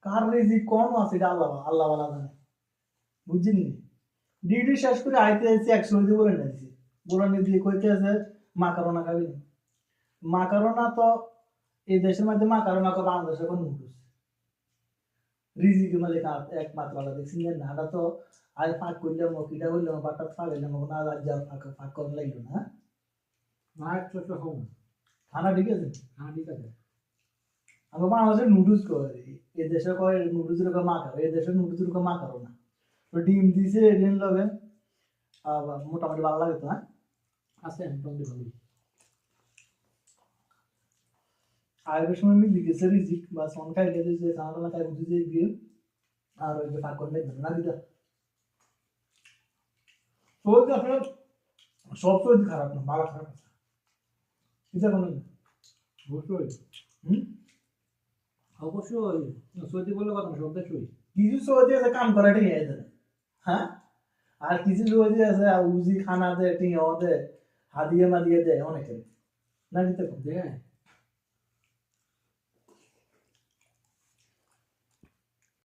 কার রিজিক কোন আছে এটা আল্লাহ আল্লাহ ওয়ালা জানে বুঝছেন নি ডিউটি শেষ করে আইতে আইতে 100 দিয়ে বলে নিয়েছি বলে নিয়ে দিয়ে কইতে আছে মাকারোনা খাবি না মাকারোনা তো এই দেশের মধ্যে মাকারোনা তো বাংলাদেশে কোন নুডলস রিজিকের মালিক একমাত্র আল্লাহ দেখছেন না এটা তো আর ফাঁক করলাম কিটা করলাম বাটা ফাঁকাইলাম না আজ যা ফাঁক ফাঁক করা লাগলো না না একটু একটু হোক খানা ঠিক আছে হ্যাঁ ঠিক আছে আমরা বাংলাদেশে নুডলস করে এ দেশে কয় নুডলস এরকম মা খাবে এ দেশে নুডলস এরকম মা খাবো না তো ডিম দিছে ডিম লগে মোটামুটি ভালো লাগে তো হ্যাঁ আছে মোটামুটি ভালোই আগের সময় আমি লিখেছে রিজিক বা সন খাইলে যে খানা খাই বুঝি যে গিয়ে আর ওই যে ফাঁক করলে না দিদা তো আপনার সব তো খারাপ না ভালো খারাপ আছে এটা কোনো অবশ্যই হুম অবশ্যই সত্যি বললে কথা না সব দেশই কিছু সহজে আছে কাম করাটা নিয়ে যায় হ্যাঁ আর কিছু সহজে আছে উজি খানা দেয় টিয়া দেয় হাদিয়ে মাদিয়ে দেয় অনেকে না দিতে দেয়